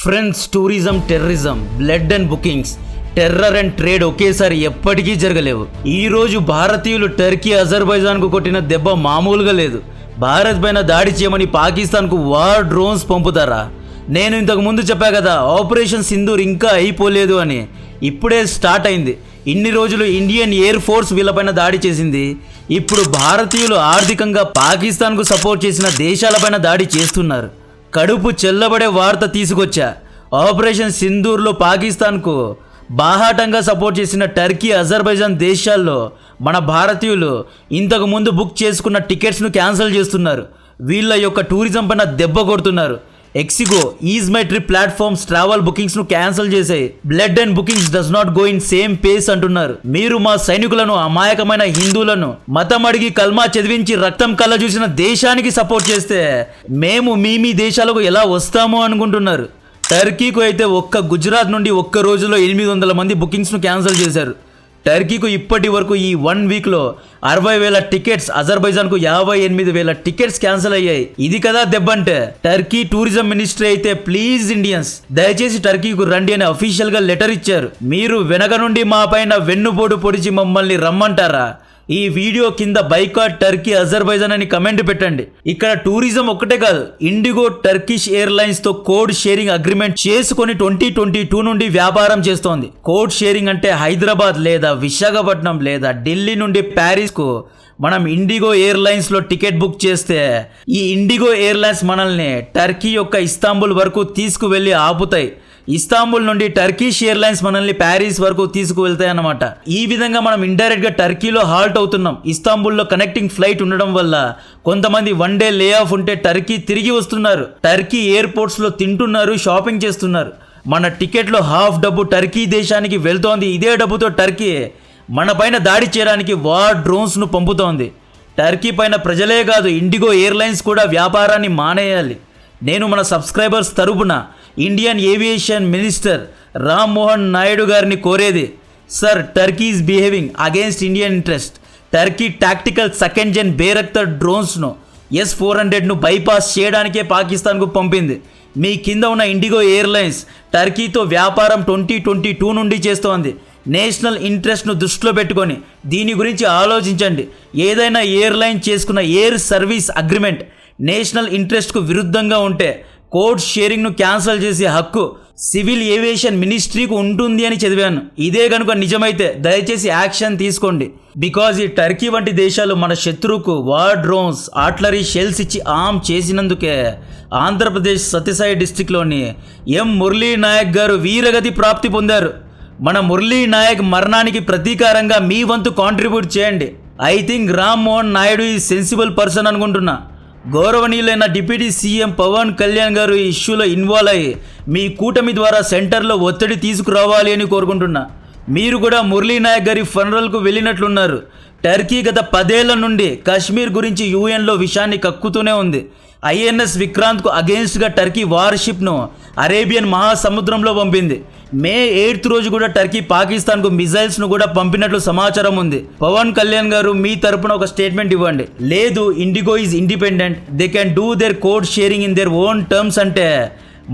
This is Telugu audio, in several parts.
Friends, tourism, terrorism, blood and bookings, terror and trade ఒకేసారి ఎప్పటికీ జరగలేవు. ఈరోజు భారతీయులు టర్కీ, అజర్బైజాన్కు కొట్టిన దెబ్బ మామూలుగా లేదు. భారత్ పైన దాడి చేయమని పాకిస్తాన్కు వార్ డ్రోన్స్ పంపుతారా? నేను ఇంతకు ముందు చెప్పా కదా, ఆపరేషన్ సింధూర్ ఇంకా అయిపోలేదు అని. ఇప్పుడే స్టార్ట్ అయింది. ఇన్ని రోజులు ఇండియన్ ఎయిర్ ఫోర్స్ వీళ్ళపైన దాడి చేసింది. ఇప్పుడు భారతీయులు ఆర్థికంగా పాకిస్తాన్కు సపోర్ట్ చేసిన దేశాలపైన దాడి చేస్తున్నారు. కడుపు చెల్లబడే వార్త తీసుకొచ్చా. ఆపరేషన్ సింధూర్లో పాకిస్తాన్కు బాహాటంగా సపోర్ట్ చేసిన టర్కీ, అజర్బైజాన్ దేశాల్లో మన భారతీయులు ఇంతకు ముందు బుక్ చేసుకున్న టికెట్స్ను క్యాన్సిల్ చేస్తున్నారు. వీళ్ళ యొక్క టూరిజం పైన దెబ్బ కొడుతున్నారు. Ixigo, Ease My Trip platforms travel bookings ను క్యాన్సిల్ చేసాయి. Blood and bookings does not go in same pace అంటున్నారు. మీరు మా సైనికులను, అమాయకమైన హిందువులను మతం అడిగి కల్మా చదివించి రక్తం కళ్ళ చూసిన దేశానికి సపోర్ట్ చేస్తే మేము మీ దేశాలకు ఎలా వస్తామో అనుకుంటున్నారు. టర్కీకు అయితే ఒక్క గుజరాత్ నుండి ఒక్క రోజులో 800 మంది బుకింగ్స్ను క్యాన్సిల్ చేశారు. టర్కీకు ఇప్పటి వరకు ఈ 1 వీక్లో 60,000 టికెట్స్, అజర్బైజాన్కు 58,000 టికెట్స్ క్యాన్సిల్ అయ్యాయి. ఇది కదా దెబ్బంటే. టర్కీ టూరిజం మినిస్ట్రీ అయితే ప్లీజ్ ఇండియన్స్, దయచేసి టర్కీకు రండి అని అఫీషియల్గా లెటర్ ఇచ్చారు. మీరు వెనక నుండి మా పైన వెన్నుపోటు పొడిచి మమ్మల్ని రమ్మంటారా? ఈ వీడియో కింద బైకాట్ టర్కీ, అజర్బైజాన్ అని కమెంట్ పెట్టండి. ఇక్కడ టూరిజం ఒక్కటే కాదు, ఇండిగో టర్కిష్ ఎయిర్లైన్స్ తో కోడ్ షేరింగ్ అగ్రిమెంట్ చేసుకొని 2022 నుండి వ్యాపారం చేస్తోంది. కోడ్ షేరింగ్ అంటే హైదరాబాద్ లేదా విశాఖపట్నం లేదా ఢిల్లీ నుండి ప్యారిస్ కు మనం ఇండిగో ఎయిర్లైన్స్ లో టికెట్ బుక్ చేస్తే ఈ ఇండిగో ఎయిర్లైన్స్ మనల్ని టర్కీ యొక్క ఇస్తాంబుల్ వరకు తీసుకువెళ్ళి ఆపుతాయి. ఇస్తాంబుల్ నుండి టర్కిష్ ఎయిర్లైన్స్ మనల్ని ప్యారిస్ వరకు తీసుకువెళ్తాయి అన్నమాట. ఈ విధంగా మనం ఇండైరెక్ట్ గా టర్కీలో హాల్ట్ అవుతున్నాం. ఇస్తాంబుల్లో కనెక్టింగ్ ఫ్లైట్ ఉండడం వల్ల కొంతమంది 1 డే లే ఆఫ్ ఉంటే టర్కీ తిరిగి వస్తున్నారు. టర్కీ ఎయిర్పోర్ట్స్ లో తింటున్నారు, షాపింగ్ చేస్తున్నారు. మన టికెట్లో హాఫ్ డబ్బు టర్కీ దేశానికి వెళ్తోంది. ఇదే డబ్బుతో టర్కీ మన పైన దాడి చేయడానికి వార్ డ్రోన్స్ ను పంపుతోంది. టర్కీ పైన ప్రజలే కాదు, ఇండిగో ఎయిర్లైన్స్ కూడా వ్యాపారాన్ని మానేయాలి. నేను మన సబ్స్క్రైబర్స్ తరపున Indian aviation minister Ram Mohan Naidu గారిని కోరేది, sir, Turkey is behaving against Indian interest. Turkey tactical second gen Bayraktar డ్రోన్స్ను S-400ను బైపాస్ చేయడానికే పాకిస్తాన్కు పంపింది. మీ కింద ఉన్న ఇండిగో ఎయిర్లైన్స్ టర్కీతో వ్యాపారం 2022 నుండి చేస్తోంది. నేషనల్ ఇంట్రెస్ట్ను దృష్టిలో పెట్టుకొని దీని గురించి ఆలోచించండి. ఏదైనా ఎయిర్లైన్ చేసుకున్న ఎయిర్ సర్వీస్ అగ్రిమెంట్ నేషనల్ ఇంట్రెస్ట్కు విరుద్ధంగా ఉంటే కోడ్ షేరింగ్ను క్యాన్సిల్ చేసే హక్కు సివిల్ ఏవియేషన్ మినిస్ట్రీకి ఉంటుంది అని చదివాను. ఇదే కనుక నిజమైతే దయచేసి యాక్షన్ తీసుకోండి. బికాజ్ ఈ టర్కీ వంటి దేశాలు మన శత్రువుకు వార్ డ్రోన్స్, ఆర్టిలరీ షెల్స్ ఇచ్చి ఆర్మ్ చేసినందుకే ఆంధ్రప్రదేశ్ సత్యసాయి డిస్టిక్లోని ఎం మురళీ నాయక్ గారు వీరగతి ప్రాప్తి పొందారు. మన మురళీ నాయక్ మరణానికి ప్రతీకారంగా మీ వంతు కాంట్రిబ్యూట్ చేయండి. ఐ థింక్ రామ్ మోహన్ నాయుడు ఈ సెన్సిబుల్ పర్సన్ అనుకుంటున్నా. గౌరవనీయులైన డిప్యూటీ సీఎం పవన్ కళ్యాణ్ గారు ఈ ఇష్యూలో ఇన్వాల్వ్ అయ్యి మీ కూటమి ద్వారా సెంటర్లో ఒత్తిడి తీసుకురావాలి అని కోరుకుంటున్నా. మీరు కూడా మురళీ నాయక్ గారి ఫనరల్కు వెళ్ళినట్లున్నారు. టర్కీ గత 10 ఏళ్ల నుండి కాశ్మీర్ గురించి యూఎన్లో విషయాన్ని కక్కుతూనే ఉంది. ఐఎన్ఎస్ విక్రాంత్కు అగెన్స్ట్గా టర్కీ వార్షిప్ను అరేబియన్ మహాసముద్రంలో పంపింది. మే 8th రోజు కూడా టర్కీ పాకిస్తాన్కు మిజైల్స్ను కూడా పంపినట్లు సమాచారం ఉంది. పవన్ కళ్యాణ్ గారు మీ తరపున ఒక స్టేట్మెంట్ ఇవ్వండి. లేదు, IndiGo is independent, they can do their code sharing in their own terms అంటే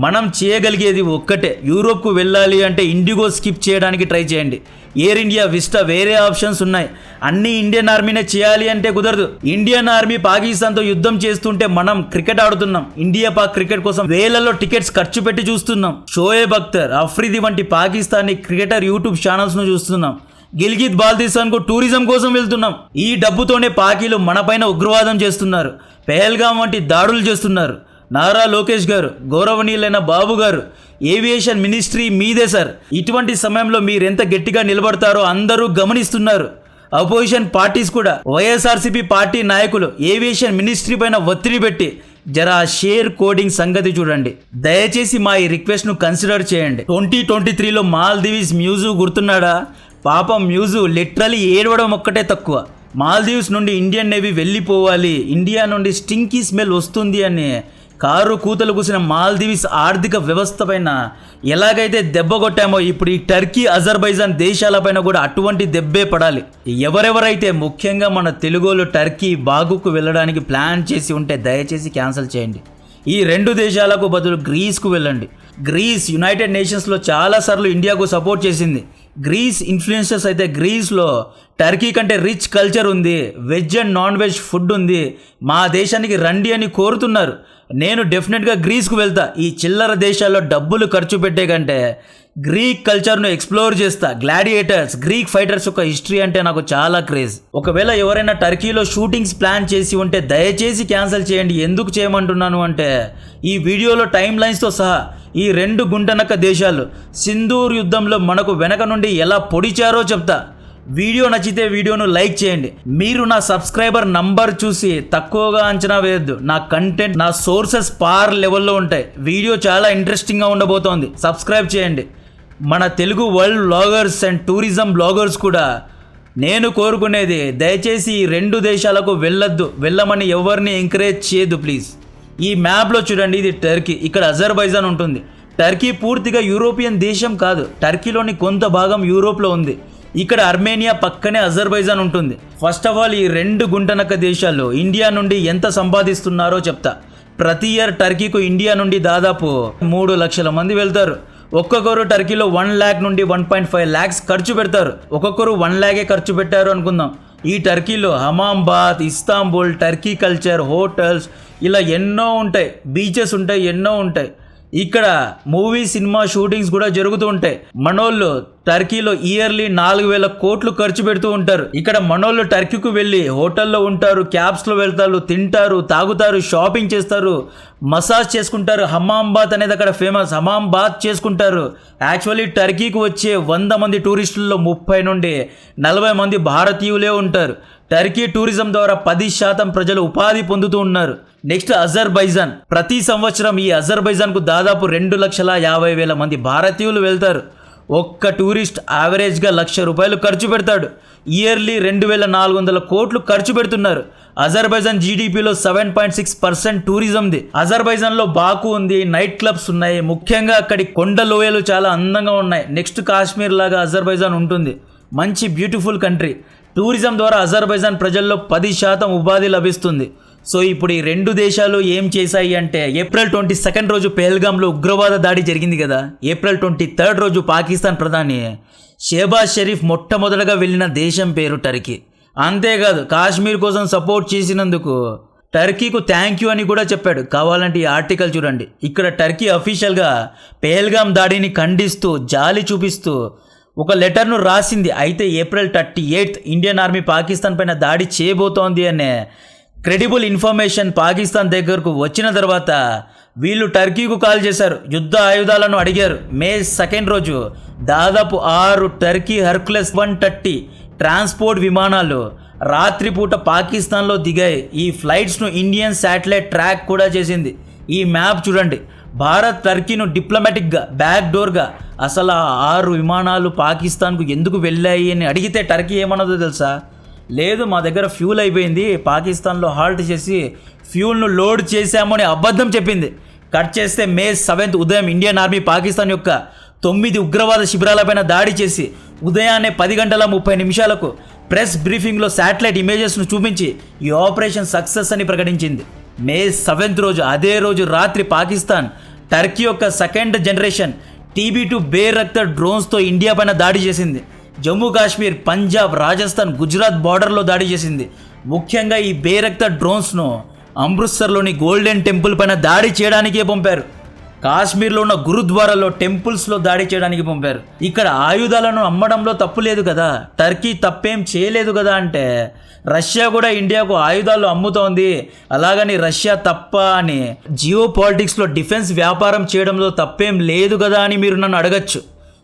మనం చేయగలిగేది ఒక్కటే. యూరోప్కు వెళ్ళాలి అంటే ఇండిగో స్కిప్ చేయడానికి ట్రై చేయండి. ఎయిర్ ఇండియా, విస్టా, వేరే ఆప్షన్స్ ఉన్నాయి. అన్ని ఇండియన్ ఆర్మీనే చేయాలి అంటే కుదరదు. ఇండియన్ ఆర్మీ పాకిస్తాన్తో యుద్ధం చేస్తుంటే మనం క్రికెట్ ఆడుతున్నాం. ఇండియా పాక్ క్రికెట్ కోసం వేలలో టికెట్స్ ఖర్చు పెట్టి చూస్తున్నాం. షోయబ్ అఖ్తర్, అఫ్రిది వంటి పాకిస్తానీ క్రికెటర్ యూట్యూబ్ ఛానల్స్ ను చూస్తున్నాం. గిల్గిత్ బాల్టిస్తాన్కు టూరిజం కోసం వెళ్తున్నాం. ఈ డబ్బుతోనే పాకీలు మనపైన ఉగ్రవాదం చేస్తున్నారు, పెహల్గాం వంటి దాడులు చేస్తున్నారు. నారా లోకేష్ గారు, గౌరవనీయులైన బాబు గారు, ఏవియేషన్ మినిస్ట్రీ మీదే సార్. ఇటువంటి సమయంలో మీరెంత గట్టిగా నిలబడతారో అందరూ గమనిస్తున్నారు. అపోజిషన్ పార్టీస్ కూడా, వైఎస్ఆర్సీపీ పార్టీ నాయకులు ఏవియేషన్ మినిస్ట్రీ పైన ఒత్తిడి పెట్టి జరా షేర్ కోడింగ్ సంగతి చూడండి. దయచేసి మా ఈ రిక్వెస్ట్ను కన్సిడర్ చేయండి. 2023లో మాల్దీవ్స్ మ్యూజు గుర్తున్నాడా? పాపం మ్యూజు లిటరలీ ఏడవడం ఒక్కటే తక్కువ. మాల్దీవ్స్ నుండి ఇండియన్ నేవీ వెళ్ళిపోవాలి, ఇండియా నుండి స్టింకీ స్మెల్ వస్తుంది అని కారు కూతలు కూసిన మాల్దీవ్స్ ఆర్థిక వ్యవస్థ పైన ఎలాగైతే దెబ్బ కొట్టామో ఇప్పుడు ఈ టర్కీ, అజర్బైజాన్ దేశాలపైన కూడా అటువంటి దెబ్బే పడాలి. ఎవరెవరైతే ముఖ్యంగా మన తెలుగోళ్ళు టర్కీ బాగుకు వెళ్ళడానికి ప్లాన్ చేసి ఉంటే దయచేసి క్యాన్సిల్ చేయండి. ఈ 2 దేశాలకు బదులు గ్రీస్కు వెళ్ళండి. గ్రీస్ యునైటెడ్ నేషన్స్లో చాలాసార్లు ఇండియాకు సపోర్ట్ చేసింది. గ్రీస్ ఇన్ఫ్లుయెన్సర్స్ అయితే గ్రీస్లో టర్కీ కంటే రిచ్ కల్చర్ ఉంది, veg and non veg food ఉంది, మా దేశానికి రండి అని కోరుతున్నారు. నేను డెఫినెట్గా గ్రీస్కు వెళ్తా. ఈ చిల్లర దేశాల్లో డబ్బులు ఖర్చు పెట్టే కంటే గ్రీక్ కల్చర్ను ఎక్స్ప్లోర్ చేస్తా. గ్లాడియేటర్స్, గ్రీక్ ఫైటర్స్ యొక్క హిస్టరీ అంటే నాకు చాలా క్రేజ్. ఒకవేళ ఎవరైనా టర్కీలో షూటింగ్స్ ప్లాన్ చేసి ఉంటే దయచేసి క్యాన్సిల్ చేయండి. ఎందుకు చేయమంటున్నాను అంటే ఈ వీడియోలో టైమ్ లైన్స్తో సహా ఈ 2 గుంటనక్క దేశాలు సింధూర్ యుద్ధంలో మనకు వెనక నుండి ఎలా పొడిచారో చెప్తా. వీడియో నచ్చితే వీడియోను లైక్ చేయండి. మీరు నా సబ్స్క్రైబర్ నంబర్ చూసి తక్కువగా అంచనా వేయద్దు. నా కంటెంట్, నా సోర్సెస్ పార్ లెవెల్లో ఉంటాయి. వీడియో చాలా ఇంట్రెస్టింగ్గా ఉండబోతోంది. సబ్స్క్రైబ్ చేయండి. మన Telugu world bloggers and tourism bloggers కూడా నేను కోరుకునేది దయచేసి ఈ 2 దేశాలకు వెళ్ళమని ఎవరిని ఎంకరేజ్ చేయొద్దు ప్లీజ్. ఈ మ్యాప్లో చూడండి, ఇది టర్కీ, ఇక్కడ అజర్బైజాన్ ఉంటుంది. టర్కీ పూర్తిగా యూరోపియన్ దేశం కాదు, టర్కీలోని కొంత భాగం యూరోప్లో ఉంది. ఇక్కడ అర్మేనియా పక్కనే అజర్బైజాన్ ఉంటుంది. ఫస్ట్ ఆఫ్ ఆల్ ఈ 2 గుంటనక్క దేశాలు ఇండియా నుండి ఎంత సంపాదిస్తున్నారో చెప్తా. ప్రతి ఇయర్ టర్కీకు ఇండియా నుండి దాదాపు 3 లక్షల మంది వెళ్తారు. ఒక్కొక్కరు టర్కీలో 1 lakh నుండి 1.5 lakhs ఖర్చు పెడతారు. ఒక్కొక్కరు 1 lakh ఖర్చు పెట్టారు అనుకుందాం. ఈ టర్కీలో hammam bath, Istanbul, Turkey culture, hotels ఇలా ఎన్నో ఉంటాయి, బీచెస్ ఉంటాయి, ఎన్నో ఉంటాయి. ఇక్కడ మూవీ సినిమా షూటింగ్స్ కూడా జరుగుతూ ఉంటాయి. మనోళ్ళు టర్కీలో ఇయర్లీ 4,000 కోట్లు ఖర్చు పెడుతూ ఉంటారు. ఇక్కడ మనోళ్ళు టర్కీకి వెళ్ళి హోటల్లో ఉంటారు, క్యాబ్స్లో వెళ్తారు, తింటారు, తాగుతారు, షాపింగ్ చేస్తారు, మసాజ్ చేసుకుంటారు. హమామ్ బాత్ అనేది అక్కడ ఫేమస్, హమామ్ బాత్ చేసుకుంటారు. యాక్చువల్లీ టర్కీకి వచ్చే 100 మంది టూరిస్టుల్లో 30 నుండి 40 మంది భారతీయులే ఉంటారు. టర్కీ టూరిజం ద్వారా 10% ప్రజలు ఉపాధి పొందుతూ ఉన్నారు. Next Azerbaijan. ప్రతి సంవత్సరం ఈ అజర్బైజాన్కు దాదాపు 2,50,000 మంది భారతీయులు వెళ్తారు. ఒక్క టూరిస్ట్ యావరేజ్గా ₹1,00,000 ఖర్చు పెడతాడు. ఇయర్లీ 2,400 కోట్లు ఖర్చు పెడుతున్నారు. అజర్బైజాన్ జీడిపిలో 7.6% టూరిజంది. అజర్బైజాన్లో బాకు ఉంది, నైట్ క్లబ్స్ ఉన్నాయి. ముఖ్యంగా అక్కడి కొండ లోయలు చాలా అందంగా ఉన్నాయి. నెక్స్ట్ కాశ్మీర్ లాగా అజర్బైజాన్ ఉంటుంది. మంచి బ్యూటిఫుల్ కంట్రీ. టూరిజం ద్వారా అజర్బైజాన్ ప్రజల్లో 10% ఉపాధి లభిస్తుంది. సో ఇప్పుడు ఈ 2 దేశాలు ఏం చేశాయి అంటే ఏప్రిల్ 22 రోజు పెహల్గాంలో ఉగ్రవాద దాడి జరిగింది కదా. ఏప్రిల్ 23 రోజు పాకిస్తాన్ ప్రధాని షెహబాజ్ షరీఫ్ మొట్టమొదటగా వెళ్ళిన దేశం పేరు టర్కీ. అంతేకాదు కాశ్మీర్ కోసం సపోర్ట్ చేసినందుకు టర్కీకు థ్యాంక్ యూ అని కూడా చెప్పాడు. కావాలంటే ఈ ఆర్టికల్ చూడండి. ఇక్కడ టర్కీ అఫీషియల్గా పెహల్గాం దాడిని ఖండిస్తూ జాలి చూపిస్తూ ఒక లెటర్ను రాసింది. అయితే ఏప్రిల్ 38 ఇండియన్ ఆర్మీ పాకిస్తాన్ పైన దాడి చేయబోతోంది అనే క్రెడిబుల్ ఇన్ఫర్మేషన్ పాకిస్తాన్ దగ్గరకు వచ్చిన తర్వాత వీళ్ళు టర్కీకు కాల్ చేశారు, యుద్ధ ఆయుధాలను అడిగారు. మే 2 రోజు దాదాపు 6 టర్కీ హెర్క్యులెస్ 130 ట్రాన్స్పోర్ట్ విమానాలు రాత్రిపూట పాకిస్తాన్లో దిగాయి. ఈ ఫ్లైట్స్ను ఇండియన్ శాటిలైట్ ట్రాక్ కూడా చేసింది. ఈ మ్యాప్ చూడండి. భారత్ టర్కీను డిప్లొమాటిక్గా బ్యాక్ డోర్గా అసలు ఆ 6 విమానాలు పాకిస్తాన్కు ఎందుకు వెళ్ళాయి అని అడిగితే టర్కీ ఏమన్నదో తెలుసా? లేదు, మా దగ్గర ఫ్యూల్ అయిపోయింది, పాకిస్తాన్లో హాల్ట్ చేసి ఫ్యూల్ను లోడ్ చేశాము అని అబద్ధం చెప్పింది. కట్ చేస్తే మే 7 ఉదయం ఇండియన్ ఆర్మీ పాకిస్తాన్ యొక్క 9 ఉగ్రవాద శిబిరాలపైన దాడి చేసి ఉదయాన్నే 10:30 ప్రెస్ బ్రీఫింగ్లో శాటిలైట్ ఇమేజెస్ను చూపించి ఈ ఆపరేషన్ సక్సెస్ అని ప్రకటించింది. మే 7 రోజు అదే రోజు రాత్రి పాకిస్తాన్ టర్కీ యొక్క 2nd జనరేషన్ TB2 బేరక్తర్ డ్రోన్స్తో ఇండియా పైన దాడి చేసింది. జమ్మూ కాశ్మీర్, పంజాబ్, రాజస్థాన్, గుజరాత్ బార్డర్లో దాడి చేసింది. ముఖ్యంగా ఈ బేరక్తర్ డ్రోన్స్ను అమృత్సర్లోని గోల్డెన్ టెంపుల్ పైన దాడి చేయడానికే పంపారు. కాశ్మీర్లో ఉన్న గురుద్వారాలో, టెంపుల్స్లో దాడి చేయడానికి పంపారు. ఇక్కడ ఆయుధాలను అమ్మడంలో తప్పు లేదు కదా, టర్కీ తప్పేం చేయలేదు కదా అంటే రష్యా కూడా ఇండియాకు ఆయుధాలు అమ్ముతోంది, అలాగని రష్యా తప్ప అని జియో పాలిటిక్స్లో డిఫెన్స్ వ్యాపారం చేయడంలో తప్పేం లేదు కదా అని మీరు నన్ను అడగచ్చు.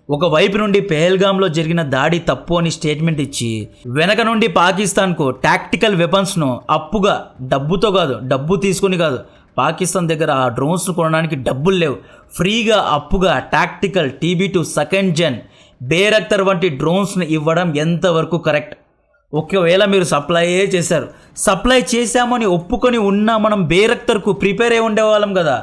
ఒకవైపు నుండి పెహల్గాంలో జరిగిన దాడి తప్పు అని స్టేట్మెంట్ ఇచ్చి వెనక నుండి పాకిస్తాన్కు టాక్టికల్ వెపన్స్ను అప్పుగా, డబ్బుతో కాదు, డబ్బు తీసుకుని కాదు, పాకిస్తాన్ దగ్గర ఆ డ్రోన్స్ను కొనడానికి డబ్బులు లేవు, ఫ్రీగా అప్పుగా టాక్టికల్ TB2 2nd జెన్ బేరక్తర్ వంటి డ్రోన్స్ను ఇవ్వడం ఎంతవరకు కరెక్ట్? ఒకవేళ మీరు సప్లైయే చేశారు, సప్లై చేశామని ఒప్పుకొని ఉన్నా మనం బేరక్తర్కు ప్రిపేర్ అయి ఉండేవాళ్ళం కదా.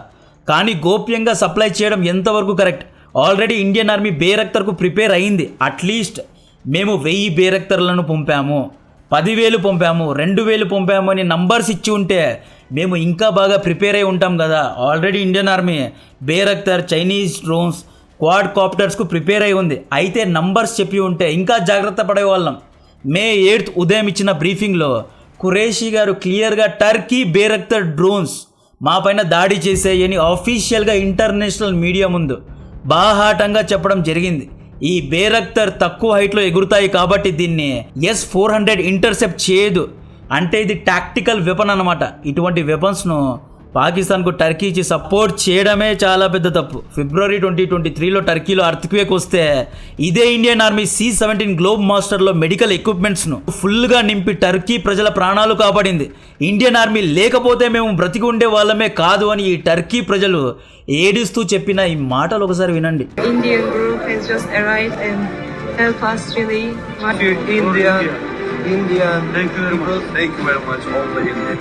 కానీ గోప్యంగా సప్లై చేయడం ఎంతవరకు కరెక్ట్? ఆల్రెడీ ఇండియన్ ఆర్మీ బేరక్తర్కు ప్రిపేర్ అయింది. అట్లీస్ట్ మేము 1000 బేరక్తర్లను పంపాము, 10,000 పంపాము, 2,000 పంపాము అని నంబర్స్ ఇచ్చి ఉంటే మేము ఇంకా బాగా ప్రిపేర్ అయి ఉంటాం కదా. Already Indian army Bayraktar, Chinese drones, quad కాప్టర్స్కు ప్రిపేర్ అయి ఉంది. అయితే నంబర్స్ చెప్పి ఉంటే ఇంకా జాగ్రత్త పడేవాళ్ళం. మే 8 ఉదయం ఇచ్చిన బ్రీఫింగ్లో ఖురేషీ గారు క్లియర్గా టర్కీ బేరక్తర్ డ్రోన్స్ మా పైన దాడి చేసాయని ఆఫీషియల్గా ఇంటర్నేషనల్ మీడియా ముందు బాహాటంగా చెప్పడం జరిగింది. ఈ బేరక్తర్ తక్కువ హైట్లో ఎగురుతాయి కాబట్టి దీన్ని S-400 ఇంటర్సెప్ట్ చేయదు. అంటే ఇది టాక్టికల్ వెపన్ అన్నమాట. ఇటువంటి వెపన్స్ను పాకిస్తాన్కు టర్కీ ఇచ్చి సపోర్ట్ చేయడమే చాలా పెద్ద తప్పు. ఫిబ్రవరి 2023లో టర్కీలో అర్త్క్వేక్ వస్తే ఇదే ఇండియన్ ఆర్మీ C-17 గ్లోబ్ మాస్టర్లో మెడికల్ ఎక్విప్మెంట్స్ను ఫుల్గా నింపి టర్కీ ప్రజల ప్రాణాలు కాపాడింది. ఇండియన్ ఆర్మీ లేకపోతే మేము బ్రతికి ఉండే వాళ్ళమే కాదు అని ఈ టర్కీ ప్రజలు ఏడుస్తూ చెప్పిన ఈ మాటలు ఒకసారి వినండి. Indian group has just arrived and help us really much. Indian people, thank you very much, all the Indian.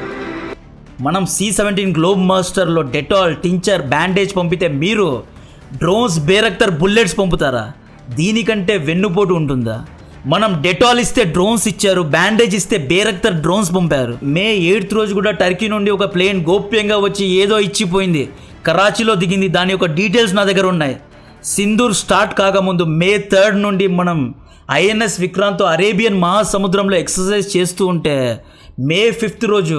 మనం C-17 గ్లోబ్ మాస్టర్లో డెటాల్, టించర్, బ్యాండేజ్ పంపితే మీరు డ్రోన్స్, బేరక్తర్, బుల్లెట్స్ పంపుతారా? దీనికంటే వెన్నుపోటు ఉంటుందా? మనం డెటాల్ ఇస్తే డ్రోన్స్ ఇచ్చారు, బ్యాండేజ్ ఇస్తే బేరక్తర్ డ్రోన్స్ పంపారు. మే 8 రోజు కూడా టర్కీ నుండి ఒక ప్లేన్ గోప్యంగా వచ్చి ఏదో ఇచ్చిపోయింది. కరాచీలో దిగింది. దాని యొక్క డీటెయిల్స్ నా దగ్గర ఉన్నాయి. సింధూర్ స్టార్ట్ కాకముందు మే 3 నుండి మనం INS విక్రాంత్తో అరేబియన్ మహాసముద్రంలో ఎక్సర్సైజ్ చేస్తూ ఉంటే మే 5 రోజు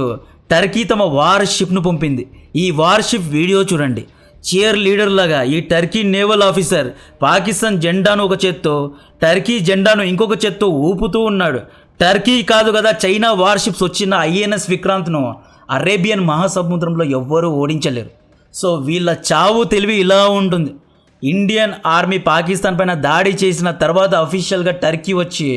టర్కీ తమ వార్షిప్ను పంపింది. ఈ వార్షిప్ వీడియో చూడండి. చీర్ లీడర్ లాగా ఈ టర్కీ నేవల్ ఆఫీసర్ పాకిస్తాన్ జెండాను ఒక చేత్తో, టర్కీ జెండాను ఇంకొక చేత్తో ఊపుతూ ఉన్నాడు. టర్కీ కాదు కదా, చైనా వార్షిప్స్ వచ్చిన INS విక్రాంత్ను అరేబియన్ మహాసముద్రంలో ఎవ్వరూ ఓడించలేరు. సో వీళ్ళ చావు తెలివి ఇలా ఉంటుంది. ఇండియన్ ఆర్మీ పాకిస్తాన్ పైన దాడి చేసిన తర్వాత అఫీషియల్గా టర్కీ వచ్చి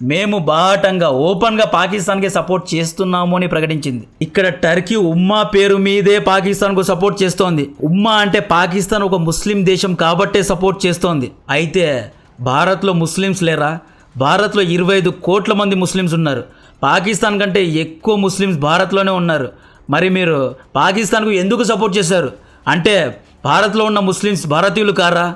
మేము బాహటంగా ఓపెన్గా పాకిస్తాన్కి సపోర్ట్ చేస్తున్నాము అని ప్రకటించింది. ఇక్కడ టర్కీ ఉమ్మా పేరు మీదే పాకిస్తాన్కు సపోర్ట్ చేస్తోంది. ఉమ్మా అంటే పాకిస్తాన్ ఒక ముస్లిం దేశం కాబట్టే సపోర్ట్ చేస్తోంది. అయితే భారత్లో ముస్లిమ్స్ లేరా? భారత్లో 25 కోట్ల మంది ముస్లిమ్స్ ఉన్నారు. పాకిస్తాన్ కంటే ఎక్కువ ముస్లిమ్స్ భారత్లోనే ఉన్నారు. మరి మీరు పాకిస్తాన్కు ఎందుకు సపోర్ట్ చేశారు? అంటే భారత్లో ఉన్న ముస్లిమ్స్ భారతీయులు కారా?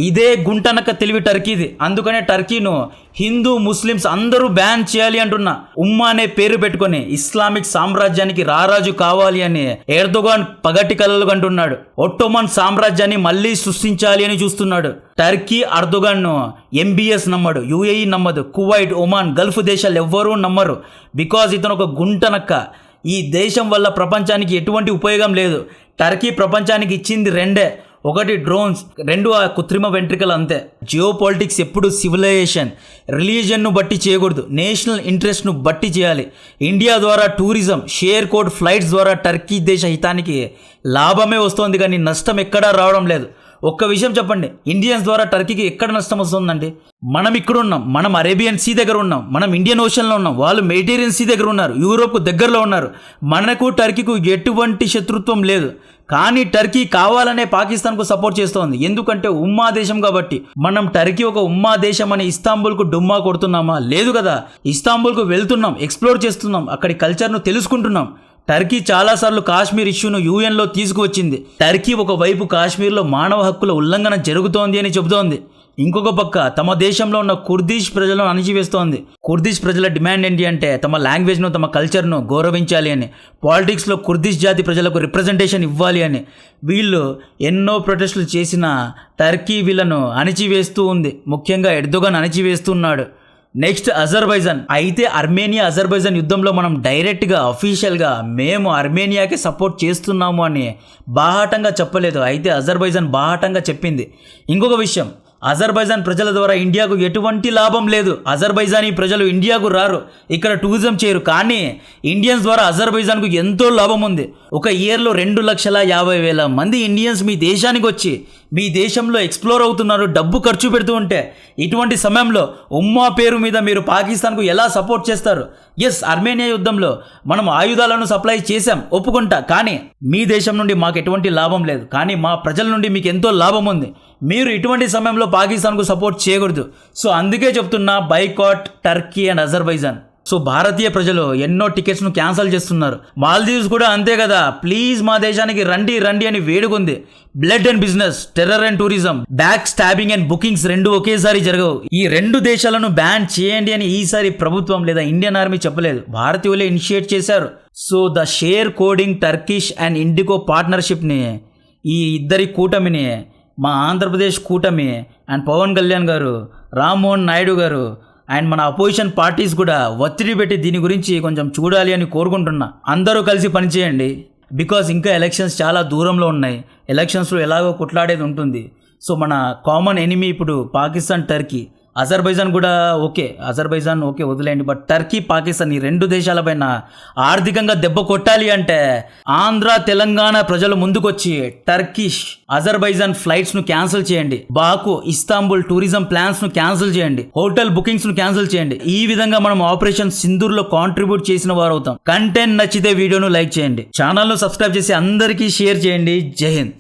ఇదే గుంటనక్క తెలివి టర్కీది. అందుకనే టర్కీను హిందూ, ముస్లిమ్స్ అందరూ బ్యాన్ చేయాలి అంటున్నా. ఉమ్మా అనే పేరు పెట్టుకొని ఇస్లామిక్ సామ్రాజ్యానికి రారాజు కావాలి అని ఎర్దోగాన్ పగటి కలలు కంటున్నాడు. ఒట్టోమన్ సామ్రాజ్యాన్ని మళ్ళీ సృష్టించాలి అని చూస్తున్నాడు. టర్కీ అర్దోగాన్ను MBS నమ్మడు, UAE నమ్మదు, కువైట్, ఒమాన్, గల్ఫ్ దేశాలు ఎవ్వరూ నమ్మరు. బికాజ్ ఇతను ఒక గుంటనక్క. ఈ దేశం వల్ల ప్రపంచానికి ఎటువంటి ఉపయోగం లేదు. టర్కీ ప్రపంచానికి ఇచ్చింది రెండే, ఒకటి డ్రోన్స్, 2 ఆ కృత్రిమ వెంట్రికలు అంతే. జియో పాలిటిక్స్ ఎప్పుడు సివిలైజేషన్, రిలీజియన్ను బట్టి చేయకూడదు, నేషనల్ ఇంట్రెస్ట్ను బట్టి చేయాలి. ఇండియా ద్వారా టూరిజం, షేర్ కోడ్ ఫ్లైట్స్ ద్వారా టర్కీ దేశ హితానికి లాభమే వస్తుంది కానీ నష్టం ఎక్కడా రావడం లేదు. ఒక్క విషయం చెప్పండి, ఇండియన్స్ ద్వారా టర్కీకి ఎక్కడ నష్టం వస్తుందండి? మనం ఇక్కడ ఉన్నాం, మనం అరేబియన్ సీ దగ్గర ఉన్నాం, మనం ఇండియన్ ఓషన్లో ఉన్నాం, వాళ్ళు మెడిటేరియన్ సీ దగ్గర ఉన్నారు, యూరోప్కు దగ్గరలో ఉన్నారు. మనకు టర్కీకు ఎటువంటి శత్రుత్వం లేదు. కానీ టర్కీ కావాలనే పాకిస్తాన్కు సపోర్ట్ చేస్తోంది. ఎందుకంటే ఉమ్మా దేశం కాబట్టి. మనం టర్కీ ఒక ఉమ్మా దేశం అని ఇస్తాంబుల్కు డుమ్మా కొడుతున్నామా? లేదు కదా. ఇస్తాంబుల్కు వెళ్తున్నాం, ఎక్స్ప్లోర్ చేస్తున్నాం, అక్కడి కల్చర్ను తెలుసుకుంటున్నాం. టర్కీ చాలాసార్లు కాశ్మీర్ ఇష్యూను UN తీసుకువచ్చింది. టర్కీ ఒకవైపు కాశ్మీర్లో మానవ హక్కుల ఉల్లంఘన జరుగుతోంది అని చెబుతోంది. ఇంకొక పక్క తమ దేశంలో ఉన్న కుర్దిష్ ప్రజలను అణిచివేస్తోంది. కుర్దిష్ ప్రజల డిమాండ్ ఏంటి అంటే తమ లాంగ్వేజ్ను, తమ కల్చర్ను గౌరవించాలి అని, పాలిటిక్స్లో కుర్దిష్ జాతి ప్రజలకు రిప్రజెంటేషన్ ఇవ్వాలి అని. వీళ్ళు ఎన్నో ప్రొటెస్టులు చేసిన టర్కీ వీళ్ళను అణిచివేస్తూ ఉంది. ముఖ్యంగా ఎర్దోగాన్ అణిచివేస్తున్నాడు. Next Azerbaijan. అయితే అజర్బైజాన్ యుద్ధంలో మనం డైరెక్ట్గా అఫీషియల్గా మేము అర్మేనియాకి సపోర్ట్ చేస్తున్నాము అని బాహాటంగా చెప్పలేదు. అయితే అజర్బైజాన్ బాహాటంగా చెప్పింది. ఇంకొక విషయం, అజర్బైజాన్ ప్రజల ద్వారా ఇండియాకు ఎటువంటి లాభం లేదు. అజర్బైజానీ ప్రజలు ఇండియాకు రారు, ఇక్కడ టూరిజం చేయరు. కానీ ఇండియన్స్ ద్వారా అజర్బైజాన్కు ఎంతో లాభం ఉంది. ఒక ఇయర్లో 2,50,000 మంది ఇండియన్స్ మీ దేశానికి వచ్చి మీ దేశంలో ఎక్స్ప్లోర్ అవుతున్నారు, డబ్బు ఖర్చు పెడుతూ ఉంటే ఇటువంటి సమయంలో ఉమ్మా పేరు మీద మీరు పాకిస్తాన్కు ఎలా సపోర్ట్ చేస్తారు? ఎస్, అర్మేనియా యుద్ధంలో మనం ఆయుధాలను సప్లై చేశాం, ఒప్పుకుంటా. కానీ మీ దేశం నుండి మాకు ఎటువంటి లాభం లేదు, కానీ మా ప్రజల నుండి మీకు ఎంతో లాభం ఉంది. మీరు ఇటువంటి సమయంలో పాకిస్తాన్కు సపోర్ట్ చేయకూడదు. సో అందుకే చెప్తున్నా, boycott Turkey and Azerbaijan. So భారతీయ ప్రజలు ఎన్నో టికెట్స్ ను క్యాన్సిల్ చేస్తున్నారు. మాల్దీవ్స్ కూడా అంతే కదా, ప్లీజ్ మా దేశానికి రండి రండి అని వేడుకుంది. Blood and business, terror and tourism, back stabbing and bookings రెండు ఒకేసారి జరగవు. ఈ రెండు దేశాలను బ్యాన్ చేయండి అని ఈసారి ప్రభుత్వం లేదా ఇండియన్ ఆర్మీ చెప్పలేదు, భారతీయులే ఇనిషియేట్ చేశారు. So the share coding Turkish and IndiGo పార్ట్నర్షిప్ని, ఈ ఇద్దరి కూటమిని, మా ఆంధ్రప్రదేశ్ కూటమి అండ్ పవన్ కళ్యాణ్ గారు, రామ్మోహన్ నాయుడు గారు అండ్ మన అపోజిషన్ పార్టీస్ కూడా ఒత్తిడి పెట్టి దీని గురించి కొంచెం చూడాలి అని కోరుకుంటున్నా. అందరూ కలిసి పనిచేయండి. బికాజ్ ఇంకా ఎలక్షన్స్ చాలా దూరంలో ఉన్నాయి. ఎలక్షన్స్లో ఎలాగో కొట్లాడేది ఉంటుంది. సో మన కామన్ ఎనిమీ ఇప్పుడు పాకిస్తాన్, టర్కీ, అజర్బైజాన్ కూడా ఓకే, అజర్బైజాన్ ఓకే వదిలేయండి. బట్ టర్కీ, పాకిస్తాన్ ఈ రెండు దేశాలపైన ఆర్థికంగా దెబ్బ కొట్టాలి అంటే ఆంధ్ర, తెలంగాణ ప్రజలు ముందుకొచ్చి టర్కిష్, అజర్బైజాన్ ఫ్లైట్స్ ను క్యాన్సిల్ చేయండి. బాకు, ఇస్తాంబుల్ టూరిజం ప్లాన్స్ ను క్యాన్సిల్ చేయండి. హోటల్ బుకింగ్స్ ను క్యాన్సిల్ చేయండి. ఈ విధంగా మనం ఆపరేషన్ సింధూర్ లో కాంట్రిబ్యూట్ చేసిన వారు అవుతాం. కంటెంట్ నచ్చితే వీడియోను లైక్ చేయండి, ఛానల్ ను సబ్స్క్రైబ్ చేసి అందరికీ షేర్ చేయండి. జై హింద్.